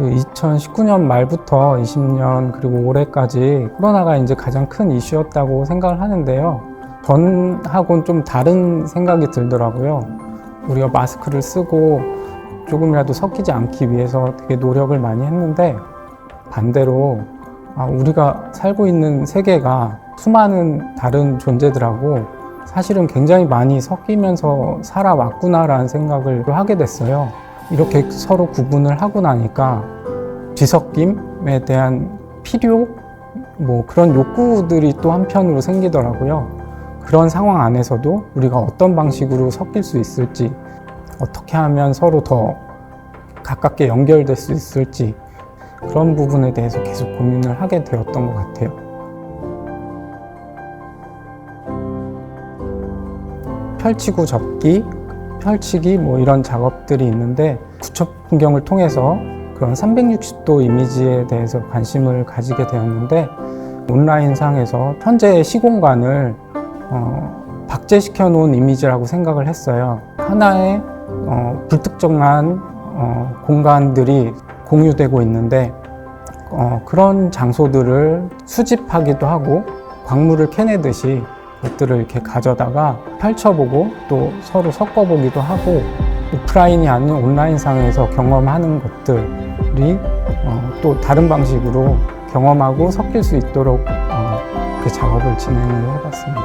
그 2019년 말부터 20년 그리고 올해까지 코로나가 이제 가장 큰 이슈였다고 생각을 하는데요. 전하고는 좀 다른 생각이 들더라고요. 우리가 마스크를 쓰고 조금이라도 섞이지 않기 위해서 되게 노력을 많이 했는데 반대로 우리가 살고 있는 세계가 수많은 다른 존재들하고 사실은 굉장히 많이 섞이면서 살아왔구나라는 생각을 하게 됐어요. 이렇게 서로 구분을 하고 나니까 뒤섞임에 대한 필요? 그런 욕구들이 또 한편으로 생기더라고요. 그런 상황 안에서도 우리가 어떤 방식으로 섞일 수 있을지, 어떻게 하면 서로 더 가깝게 연결될 수 있을지, 그런 부분에 대해서 계속 고민을 하게 되었던 것 같아요. 펼치고 접기, 펼치기 이런 작업들이 있는데 구체 풍경을 통해서 그런 360도 이미지에 대해서 관심을 가지게 되었는데 온라인상에서 현재의 시공간을 박제시켜 놓은 이미지라고 생각을 했어요. 하나의 불특정한 공간들이 공유되고 있는데 그런 장소들을 수집하기도 하고 광물을 캐내듯이 것들을 이렇게 가져다가 펼쳐보고 또 서로 섞어보기도 하고 오프라인이 아닌 온라인상에서 경험하는 것들이 또 다른 방식으로 경험하고 섞일 수 있도록 그 작업을 진행을 해봤습니다.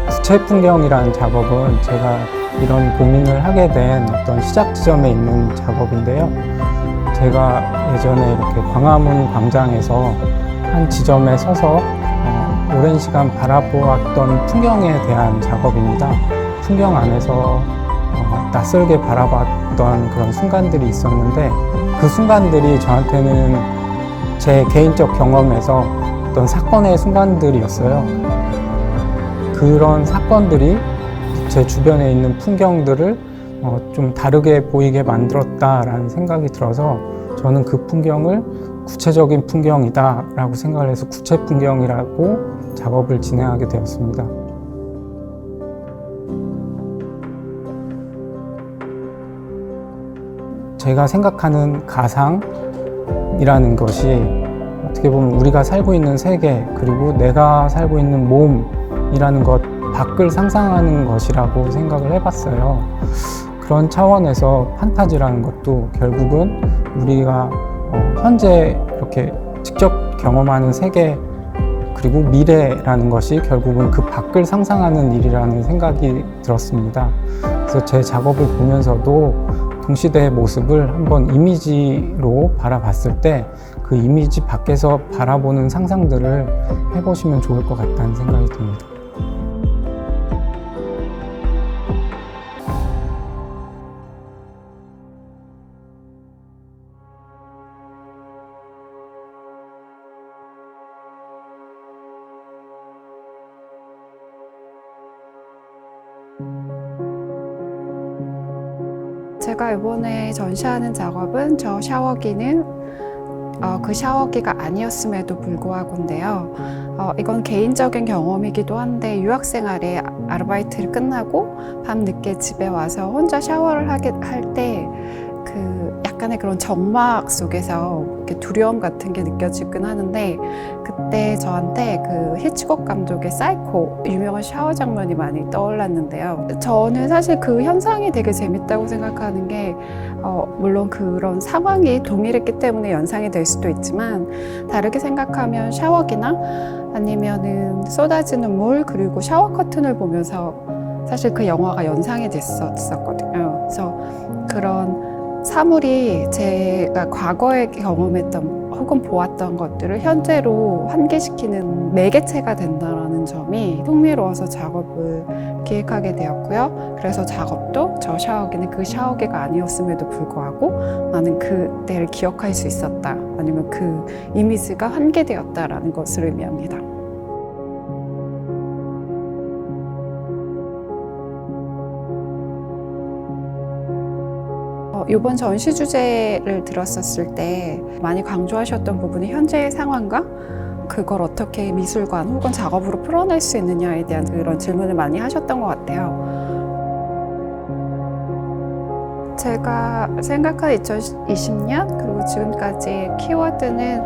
구체 풍경이라는 작업은 제가 이런 고민을 하게 된 어떤 시작 지점에 있는 작업인데요. 제가 예전에 이렇게 광화문 광장에서 한 지점에 서서 오랜 시간 바라보았던 풍경에 대한 작업입니다. 풍경 안에서 낯설게 바라봤던 그런 순간들이 있었는데 그 순간들이 저한테는 제 개인적 경험에서 어떤 사건의 순간들이었어요. 그런 사건들이 제 주변에 있는 풍경들을 좀 다르게 보이게 만들었다라는 생각이 들어서 저는 그 풍경을 구체적인 풍경이다 라고 생각을 해서 구체 풍경이라고 작업을 진행하게 되었습니다. 제가 생각하는 가상이라는 것이 어떻게 보면 우리가 살고 있는 세계 그리고 내가 살고 있는 몸이라는 것 밖을 상상하는 것이라고 생각을 해봤어요. 그런 차원에서 판타지라는 것도 결국은 우리가 현재 이렇게 직접 경험하는 세계 그리고 미래라는 것이 결국은 그 밖을 상상하는 일이라는 생각이 들었습니다. 그래서 제 작업을 보면서도 동시대의 모습을 한번 이미지로 바라봤을 때 그 이미지 밖에서 바라보는 상상들을 해보시면 좋을 것 같다는 생각이 듭니다. 제가 이번에 전시하는 작업은 저 샤워기는 그 샤워기가 아니었음에도 불구하고인데요. 이건 개인적인 경험이기도 한데 유학생활에 아르바이트를 끝나고 밤 늦게 집에 와서 혼자 샤워를 할 때 그 약간의 그런 적막 속에서 이렇게 두려움 같은 게 느껴지긴 하는데 그때 저한테 그 히치콕 감독의 사이코 유명한 샤워 장면이 많이 떠올랐는데요. 저는 사실 그 현상이 되게 재밌다고 생각하는 게 물론 그런 상황이 동일했기 때문에 연상이 될 수도 있지만 다르게 생각하면 샤워기나 아니면은 쏟아지는 물 그리고 샤워 커튼을 보면서 사실 그 영화가 연상이 됐었거든요. 그래서 그런 사물이 제가 과거에 경험했던 혹은 보았던 것들을 현재로 환기시키는 매개체가 된다는 점이 흥미로워서 작업을 기획하게 되었고요. 그래서 작업도 저 샤워기는 그 샤워기가 아니었음에도 불구하고 나는 그때를 기억할 수 있었다. 아니면 그 이미지가 환기되었다라는 것을 의미합니다. 이번 전시 주제를 들었었을 때 많이 강조하셨던 부분이 현재의 상황과 그걸 어떻게 미술관 혹은 작업으로 풀어낼 수 있느냐에 대한 그런 질문을 많이 하셨던 것 같아요. 제가 생각한 2020년 그리고 지금까지 키워드는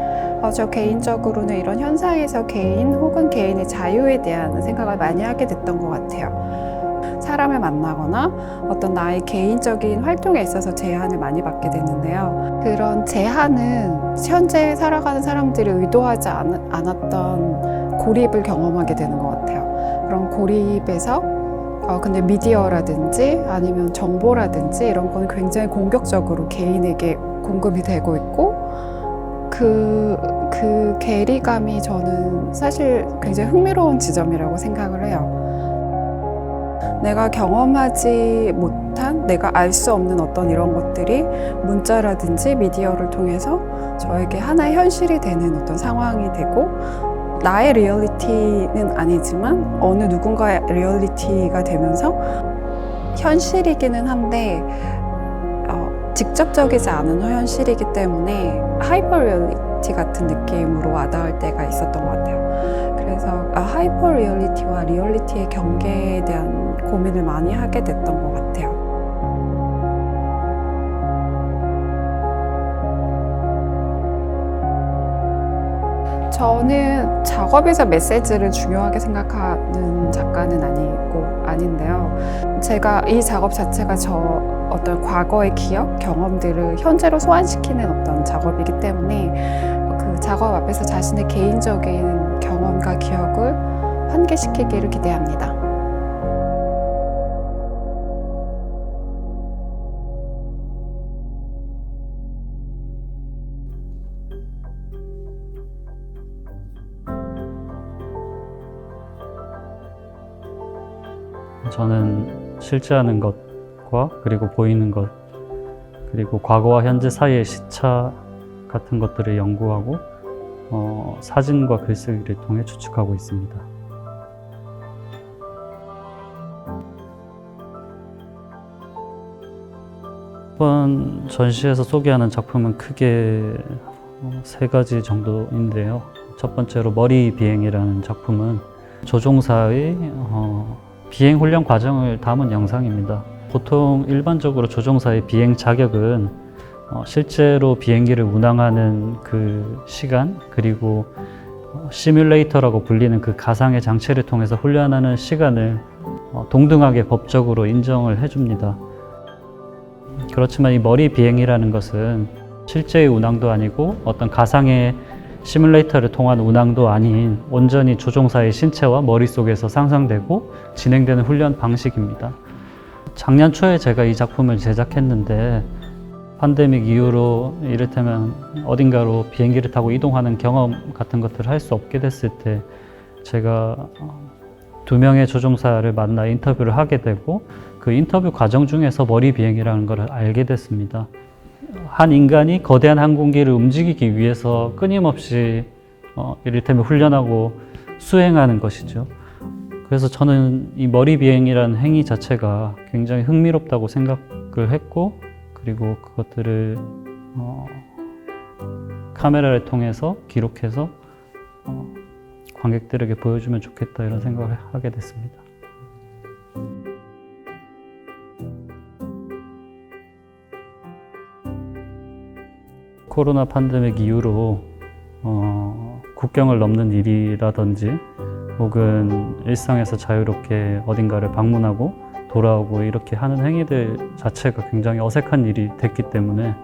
저 개인적으로는 이런 현상에서 개인 혹은 개인의 자유에 대한 생각을 많이 하게 됐던 것 같아요. 사람을 만나거나 어떤 나의 개인적인 활동에 있어서 제한을 많이 받게 됐는데요. 그런 제한은 현재 살아가는 사람들이 의도하지 않았던 고립을 경험하게 되는 것 같아요. 그런 고립에서 근데 미디어라든지 아니면 정보라든지 이런 거는 굉장히 공격적으로 개인에게 공급이 되고 있고 그 괴리감이 저는 사실 굉장히 흥미로운 지점이라고 생각을 해요. 내가 경험하지 못한, 내가 알 수 없는 어떤 이런 것들이 문자라든지 미디어를 통해서 저에게 하나의 현실이 되는 어떤 상황이 되고 나의 리얼리티는 아니지만 어느 누군가의 리얼리티가 되면서 현실이기는 한데 직접적이지 않은 현실이기 때문에 하이퍼 리얼리티 같은 느낌으로 와닿을 때가 있었던 것 같아요. 그래서 하이퍼 리얼리티와 리얼리티의 경계에 대한 고민을 많이 하게 됐던 것 같아요. 저는 작업에서 메시지를 중요하게 생각하는 작가는 아닌데요. 제가 이 작업 자체가 저 어떤 과거의 기억, 경험들을 현재로 소환시키는 어떤 작업이기 때문에 그 작업 앞에서 자신의 개인적인 경험과 기억을 환기시키기를 기대합니다. 저는 실제 하는 것과 그리고 보이는 것 그리고 과거와 현재 사이의 시차 같은 것들을 연구하고 사진과 글쓰기를 통해 추측하고 있습니다. 이번 전시에서 소개하는 작품은 크게 세 가지 정도인데요. 첫 번째로 머리 비행이라는 작품은 조종사의 비행 훈련 과정을 담은 영상입니다. 보통 일반적으로 조종사의 비행 자격은 실제로 비행기를 운항하는 그 시간 그리고 시뮬레이터라고 불리는 그 가상의 장치를 통해서 훈련하는 시간을 동등하게 법적으로 인정을 해줍니다. 그렇지만 이 머리 비행이라는 것은 실제의 운항도 아니고 어떤 가상의 시뮬레이터를 통한 운항도 아닌 온전히 조종사의 신체와 머릿속에서 상상되고 진행되는 훈련 방식입니다. 작년 초에 제가 이 작품을 제작했는데 팬데믹 이후로 이를테면 어딘가로 비행기를 타고 이동하는 경험 같은 것들을 할 수 없게 됐을 때 제가 2명의 조종사를 만나 인터뷰를 하게 되고 그 인터뷰 과정 중에서 머리 비행이라는 것을 알게 됐습니다. 한 인간이 거대한 항공기를 움직이기 위해서 끊임없이 이를테면 훈련하고 수행하는 것이죠. 그래서 저는 이 머리 비행이라는 행위 자체가 굉장히 흥미롭다고 생각을 했고 그리고 그것들을 카메라를 통해서 기록해서 관객들에게 보여주면 좋겠다 이런 생각을 하게 됐습니다. 코로나 팬데믹 이후로 국경을 넘는 일이라든지 혹은 일상에서 자유롭게 어딘가를 방문하고 돌아오고 이렇게 하는 행위들 자체가 굉장히 어색한 일이 됐기 때문에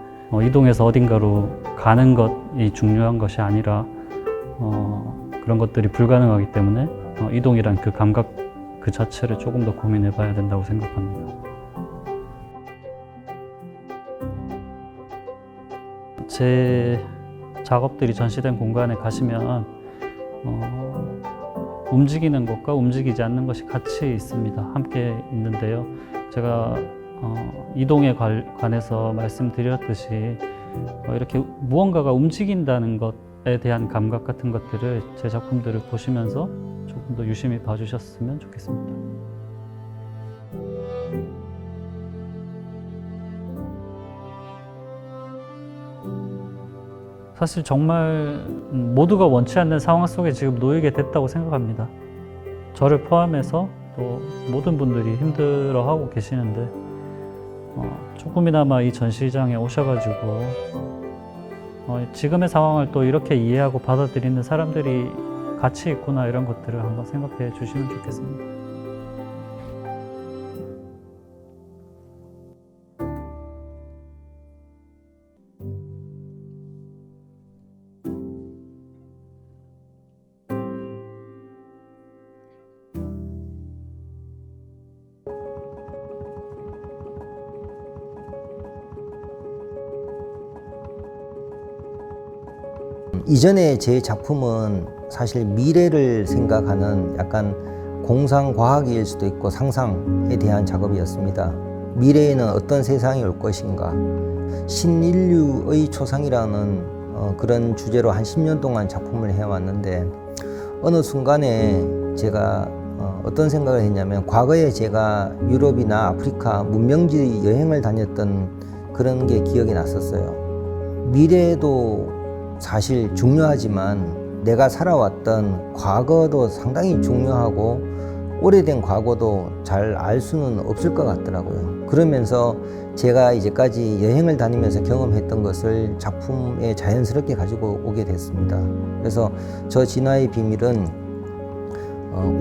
이동해서 어딘가로 가는 것이 중요한 것이 아니라 그런 것들이 불가능하기 때문에 이동이란 그 감각 그 자체를 조금 더 고민해 봐야 된다고 생각합니다. 제 작업들이 전시된 공간에 가시면 움직이는 것과 움직이지 않는 것이 같이 있습니다. 함께 있는데요. 제가 이동에 관해서 말씀드렸듯이 이렇게 무언가가 움직인다는 것에 대한 감각 같은 것들을 제 작품들을 보시면서 조금 더 유심히 봐주셨으면 좋겠습니다. 사실 정말 모두가 원치 않는 상황 속에 지금 놓이게 됐다고 생각합니다. 저를 포함해서 또 모든 분들이 힘들어하고 계시는데 조금이나마 이 전시장에 오셔가지고 지금의 상황을 또 이렇게 이해하고 받아들이는 사람들이 같이 있구나, 이런 것들을 한번 생각해 주시면 좋겠습니다. 이전에 제 작품은 사실 미래를 생각하는 약간 공상과학일 수도 있고 상상에 대한 작업이었습니다. 미래에는 어떤 세상이 올 것인가, 신인류의 초상이라는 그런 주제로 한 10년 동안 작품을 해왔는데, 어느 순간에 제가 어떤 생각을 했냐면, 과거에 제가 유럽이나 아프리카 문명지 여행을 다녔던 그런 게 기억이 났었어요. 미래도 사실 중요하지만 내가 살아왔던 과거도 상당히 중요하고 오래된 과거도 잘 알 수는 없을 것 같더라고요. 그러면서 제가 이제까지 여행을 다니면서 경험했던 것을 작품에 자연스럽게 가지고 오게 됐습니다. 그래서 저 진화의 비밀은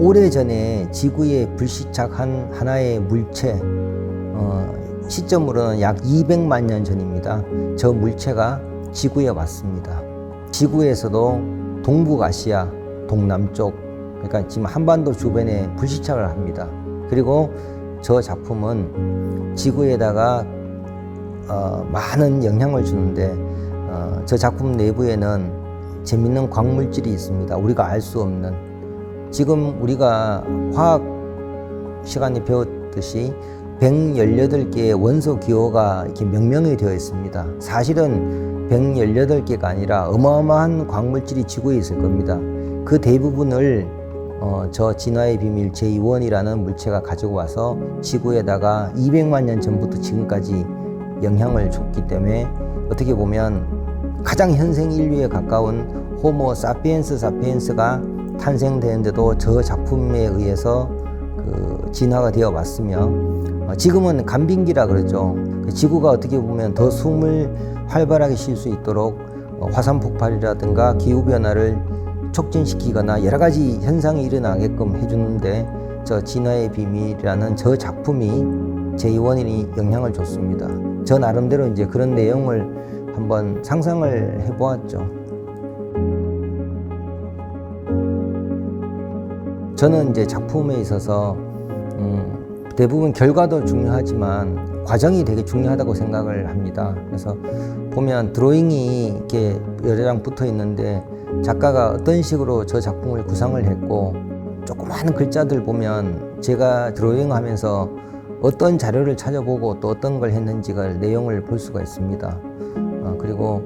오래전에 지구에 불시착한 하나의 물체, 시점으로는 약 200만 년 전입니다. 저 물체가 지구에 왔습니다. 지구에서도 동북아시아, 동남쪽, 그러니까 지금 한반도 주변에 불시착을 합니다. 그리고 저 작품은 지구에다가 많은 영향을 주는데, 저 작품 내부에는 재밌는 광물질이 있습니다. 우리가 알 수 없는. 지금 우리가 화학 시간에 배웠듯이 118개의 원소 기호가 이렇게 명명이 되어 있습니다. 사실은 118개가 아니라 어마어마한 광물질이 지구에 있을 겁니다. 그 대부분을 저 진화의 비밀 제2원이라는 물체가 가지고 와서 지구에다가 200만 년 전부터 지금까지 영향을 줬기 때문에, 어떻게 보면 가장 현생 인류에 가까운 호모 사피엔스 사피엔스가 탄생되는데도 저 작품에 의해서 진화가 되어 왔으며, 지금은 간빙기라 그러죠. 지구가 어떻게 보면 더 숨을 활발하게 쉴 수 있도록 화산 폭발이라든가 기후 변화를 촉진시키거나 여러 가지 현상이 일어나게끔 해주는데, 저 진화의 비밀이라는 저 작품이 제2원이 영향을 줬습니다. 저 나름대로 이제 그런 내용을 한번 상상을 해보았죠. 저는 이제 작품에 있어서 대부분 결과도 중요하지만 과정이 되게 중요하다고 생각을 합니다. 그래서 보면 드로잉이 이렇게 여러 장 붙어 있는데, 작가가 어떤 식으로 저 작품을 구상을 했고, 조그마한 글자들 보면 제가 드로잉 하면서 어떤 자료를 찾아보고 또 어떤 걸 했는지가 내용을 볼 수가 있습니다. 그리고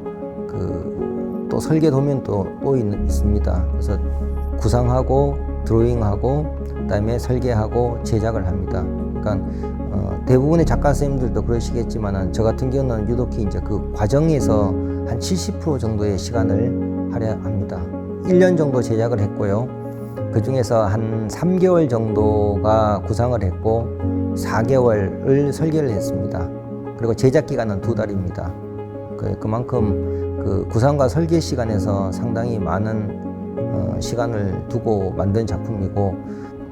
또 설계 도면도 또 있습니다. 그래서 구상하고 드로잉하고 그다음에 설계하고 제작을 합니다. 그러니까 대부분의 작가 선생님들도 그러시겠지만, 저 같은 경우는 유독히 이제 그 과정에서 한 70% 정도의 시간을 할애합니다. 1년 정도 제작을 했고요. 그 중에서 한 3개월 정도가 구상을 했고 4개월을 설계를 했습니다. 그리고 제작 기간은 2달입니다. 그만큼 그 구상과 설계 시간에서 상당히 많은 시간을 두고 만든 작품이고,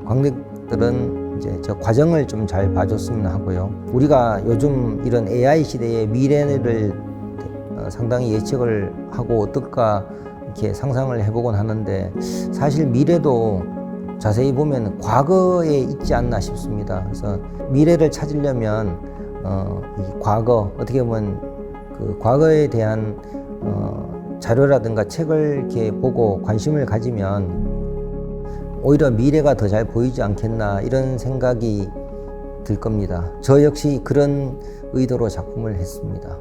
관객들은 이제 저 과정을 좀 잘 봐줬으면 하고요. 우리가 요즘 이런 AI 시대의 미래를 상당히 예측을 하고 어떨까 이렇게 상상을 해보곤 하는데, 사실 미래도 자세히 보면 과거에 있지 않나 싶습니다. 그래서 미래를 찾으려면 이 과거, 어떻게 보면 그 과거에 대한 자료라든가 책을 이렇게 보고 관심을 가지면 오히려 미래가 더 잘 보이지 않겠나, 이런 생각이 들 겁니다. 저 역시 그런 의도로 작품을 했습니다.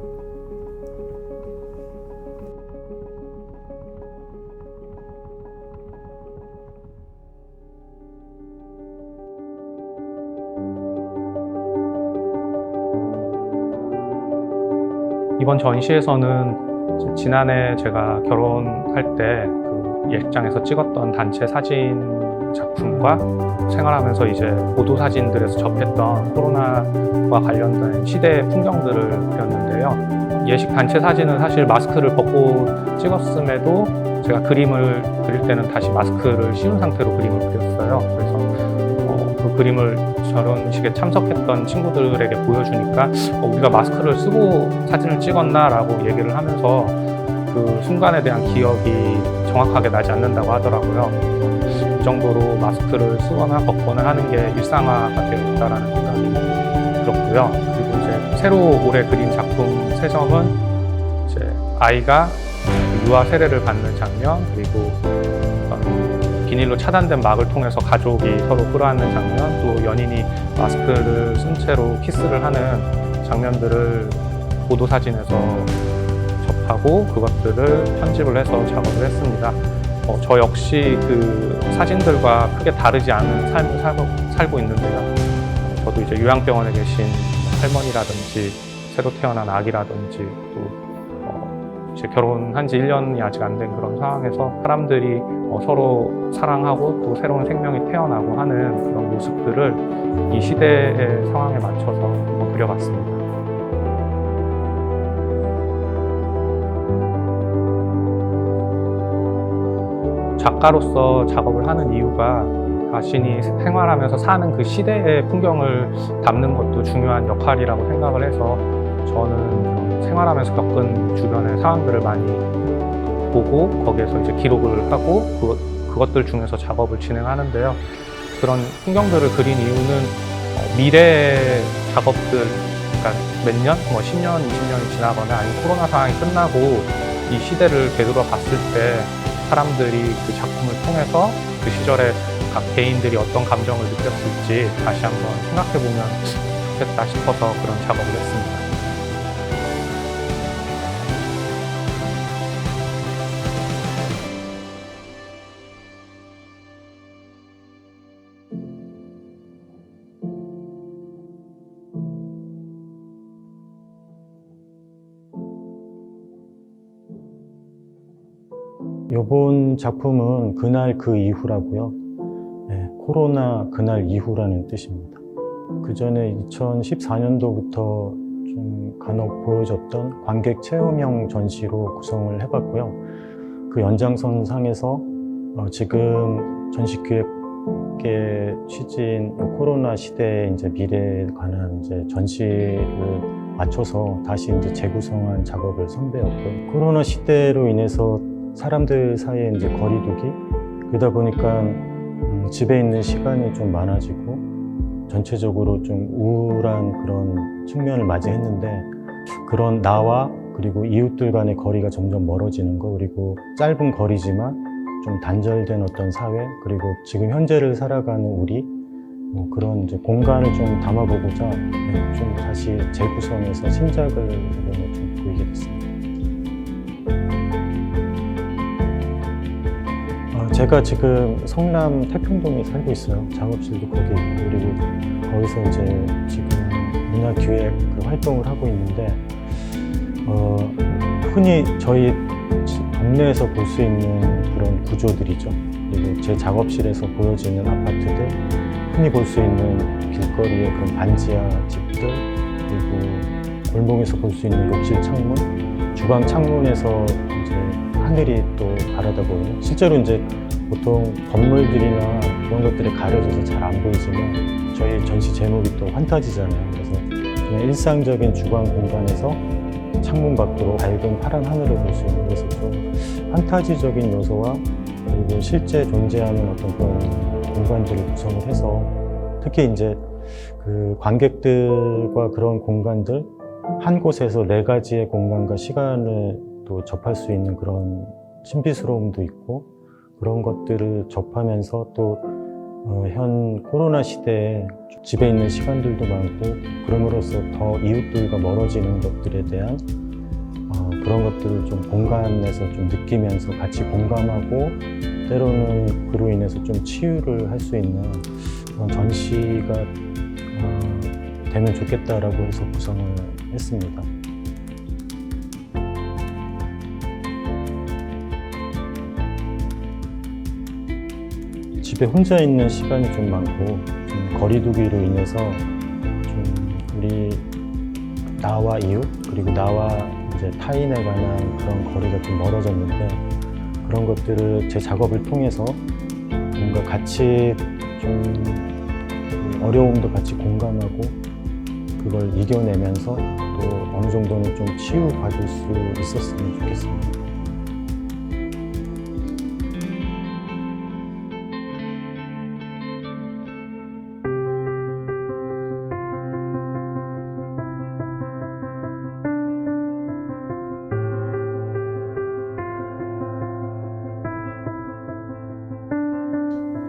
이번 전시에서는 지난해 제가 결혼할 때 그 예식장에서 찍었던 단체 사진 작품과 생활하면서 이제 보도 사진들에서 접했던 코로나와 관련된 시대의 풍경들을 그렸는데요. 예식 단체 사진은 사실 마스크를 벗고 찍었음에도 제가 그림을 그릴 때는 다시 마스크를 씌운 상태로 그림을 그렸어요. 그래서 그 그림을 결혼식에 참석했던 친구들에게 보여주니까 우리가 마스크를 쓰고 사진을 찍었나라고 얘기를 하면서 그 순간에 대한 기억이 정확하게 나지 않는다고 하더라고요. 그 정도로 마스크를 쓰거나 벗거나 하는 게 일상화가 되어 있다는 생각이 들었고요. 그리고 이제 새로 올해 그린 작품 3점은 이제 아이가 유아 세례를 받는 장면, 그리고 비닐로 차단된 막을 통해서 가족이 서로 끌어안는 장면, 또 연인이 마스크를 쓴 채로 키스를 하는 장면들을 보도 사진에서 접하고 그것들을 편집을 해서 작업을 했습니다. 저 역시 그 사진들과 크게 다르지 않은 삶을 살고 있는데요. 저도 이제 요양병원에 계신 할머니라든지 새로 태어난 아기라든지 또 이제 결혼한 지 1년이 아직 안 된 그런 상황에서 사람들이 서로 사랑하고 또 새로운 생명이 태어나고 하는 그런 모습들을 이 시대의 상황에 맞춰서 한번 그려봤습니다. 작가로서 작업을 하는 이유가 자신이 생활하면서 사는 그 시대의 풍경을 담는 것도 중요한 역할이라고 생각을 해서 저는 생활하면서 겪은 주변의 상황들을 많이 보고 거기에서 이제 기록을 하고 그것들 중에서 작업을 진행하는데요. 그런 풍경들을 그린 이유는 미래의 작업들, 그러니까 몇 년, 10년, 20년이 지나거나 아니면 코로나 상황이 끝나고 이 시대를 되돌아봤을 때 사람들이 그 작품을 통해서 그 시절에 각 개인들이 어떤 감정을 느꼈을지 다시 한번 생각해보면 좋겠다 싶어서 그런 작업을 했습니다. 이번 작품은 그날 그 이후라고요. 네, 코로나 그날 이후라는 뜻입니다. 그 전에 2014년도부터 좀 간혹 보여줬던 관객 체험형 전시로 구성을 해봤고요. 그 연장선상에서 지금 전시기획의 취지인 코로나 시대의 이제 미래에 관한 이제 전시를 맞춰서 다시 이제 재구성한 작업을 선배였고요. 코로나 시대로 인해서 사람들 사이에 이제 거리두기, 그러다 보니까 집에 있는 시간이 좀 많아지고 전체적으로 좀 우울한 그런 측면을 맞이했는데, 그런 나와 그리고 이웃들 간의 거리가 점점 멀어지는 거, 그리고 짧은 거리지만 좀 단절된 어떤 사회, 그리고 지금 현재를 살아가는 우리, 그런 이제 공간을 좀 담아보고자 좀 다시 재구성해서 신작을 이번에 좀 보이게 됐습니다. 제가 지금 성남 태평동에 살고 있어요. 작업실도 거기 있고, 그리고 거기서 이제 지금 문화기획 활동을 하고 있는데, 흔히 저희 동네에서 볼 수 있는 그런 구조들이죠. 그리고 제 작업실에서 보여지는 아파트들, 흔히 볼 수 있는 길거리의 그런 반지하 집들, 그리고 골목에서 볼 수 있는 욕실 창문, 주방 창문에서 이제 하늘이 또 바라다 보이는, 실제로 이제 보통 건물들이나 그런 것들이 가려져서 잘 안 보이지만 저희 전시 제목이 또 환타지잖아요. 그래서 그냥 일상적인 주방 공간에서 창문 밖으로 밝은 파란 하늘을 볼 수 있는, 그래서 좀 판타지적인 요소와 그리고 실제 존재하는 어떤 그런 공간들을 구성을 해서, 특히 이제 그 관객들과 그런 공간들 한 곳에서 4가지의 공간과 시간을 또 접할 수 있는 그런 신비스러움도 있고, 그런 것들을 접하면서 또 현 코로나 시대에 집에 있는 시간들도 많고, 그럼으로써 더 이웃들과 멀어지는 것들에 대한 그런 것들을 좀 공간에서 좀 느끼면서 같이 공감하고, 때로는 그로 인해서 좀 치유를 할 수 있는 그런 전시가 되면 좋겠다라고 해서 구성을 했습니다. 집에 혼자 있는 시간이 좀 많고 좀 거리두기로 인해서 좀 우리 나와 이웃 그리고 나와 이제 타인에 관한 그런 거리가 좀 멀어졌는데 그런 것들을 제 작업을 통해서 뭔가 같이 좀 어려움도 같이 공감하고 그걸 이겨내면서 또 어느 정도는 좀 치유받을 수 있었으면 좋겠습니다.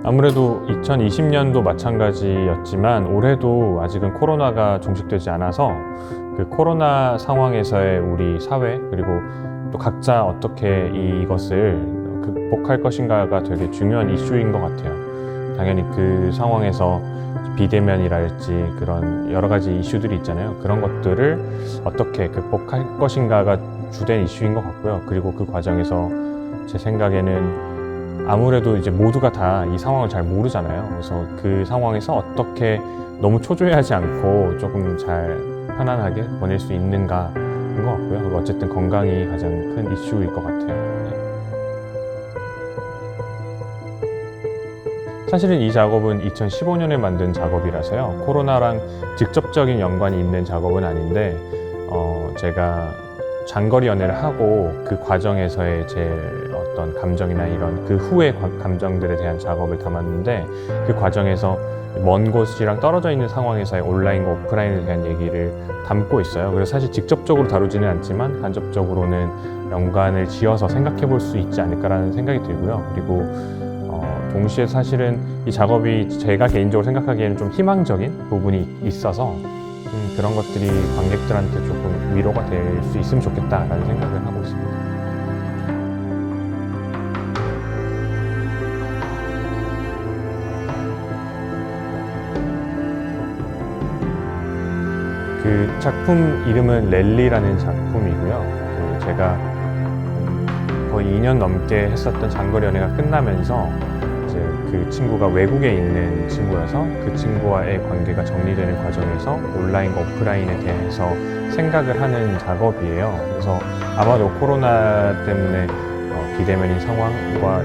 아무래도 2020년도 마찬가지였지만 올해도 아직은 코로나가 종식되지 않아서 그 코로나 상황에서의 우리 사회 그리고 또 각자 어떻게 이것을 극복할 것인가가 되게 중요한 이슈인 것 같아요. 당연히 그 상황에서 비대면이랄지 그런 여러 가지 이슈들이 있잖아요. 그런 것들을 어떻게 극복할 것인가가 주된 이슈인 것 같고요. 그리고 그 과정에서 제 생각에는 아무래도 이제 모두가 다 이 상황을 잘 모르잖아요. 그래서 그 상황에서 어떻게 너무 초조해하지 않고 조금 잘 편안하게 보낼 수 있는가인 것 같고요. 그리고 어쨌든 건강이 가장 큰 이슈일 것 같아요. 네. 사실은 이 작업은 2015년에 만든 작업이라서요. 코로나랑 직접적인 연관이 있는 작업은 아닌데 제가 장거리 연애를 하고 그 과정에서의 제 어떤 감정이나 이런 그 후의 감정들에 대한 작업을 담았는데 그 과정에서 먼 곳이랑 떨어져 있는 상황에서의 온라인과 오프라인에 대한 얘기를 담고 있어요. 그래서 사실 직접적으로 다루지는 않지만 간접적으로는 연관을 지어서 생각해 볼 수 있지 않을까라는 생각이 들고요. 그리고 동시에 사실은 이 작업이 제가 개인적으로 생각하기에는 좀 희망적인 부분이 있어서 그런 것들이 관객들한테 조금 위로가 될 수 있으면 좋겠다라는 생각을 하고 있습니다. 그 작품 이름은 랠리라는 작품이고요. 제가 거의 2년 넘게 했었던 장거리 연애가 끝나면서 이제 그 친구가 외국에 있는 친구여서 그 친구와의 관계가 정리되는 과정에서 온라인과 오프라인에 대해서 생각을 하는 작업이에요. 그래서 아마도 코로나 때문에 비대면인 상황과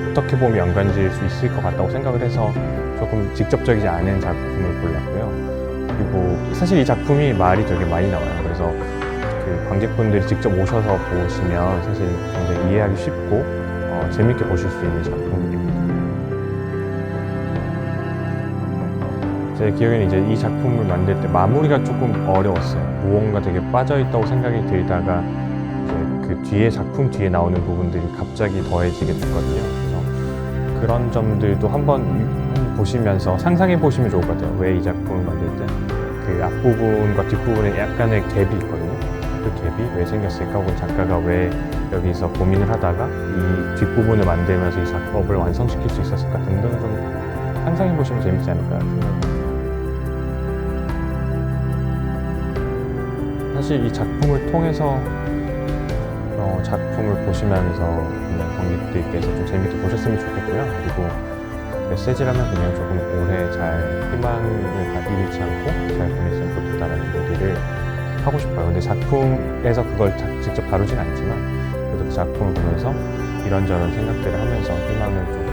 어떻게 보면 연관지을 수 있을 것 같다고 생각을 해서 조금 직접적이지 않은 작품을 골랐고요. 그리고 사실 이 작품이 말이 되게 많이 나와요. 그래서 그 관객분들이 직접 오셔서 보시면 사실 굉장히 이해하기 쉽고 재밌게 보실 수 있는 작품입니다. 제 기억에는 이제 이 작품을 만들 때 마무리가 조금 어려웠어요. 무언가 되게 빠져있다고 생각이 들다가 이제 그 뒤에 작품 뒤에 나오는 부분들이 갑자기 더해지게 됐거든요. 그래서 그런 점들도 한번 보시면서 상상해 보시면 좋을 것 같아요. 왜 이 작품을 만들 때 그 앞부분과 뒷부분에 약간의 갭이 있거든요. 그 갭이 왜 생겼을까? 혹은 작가가 왜 여기서 고민을 하다가 이 뒷부분을 만들면서 이 작업을 완성시킬 수 있었을까 등등 좀 상상해 보시면 재밌지 않을까 생각합니다. 사실 이 작품을 통해서 작품을 보시면서 그냥 관객들께서 좀 재밌게 보셨으면 좋겠고요. 그리고 메시지라면 그냥 조금 오래 잘 희망을 잃지 않고 잘 보냈으면 좋겠다라는 얘기를 하고 싶어요. 근데 작품에서 그걸 직접 다루진 않지만 그래도 그 작품을 보면서 이런저런 생각들을 하면서 희망을 좀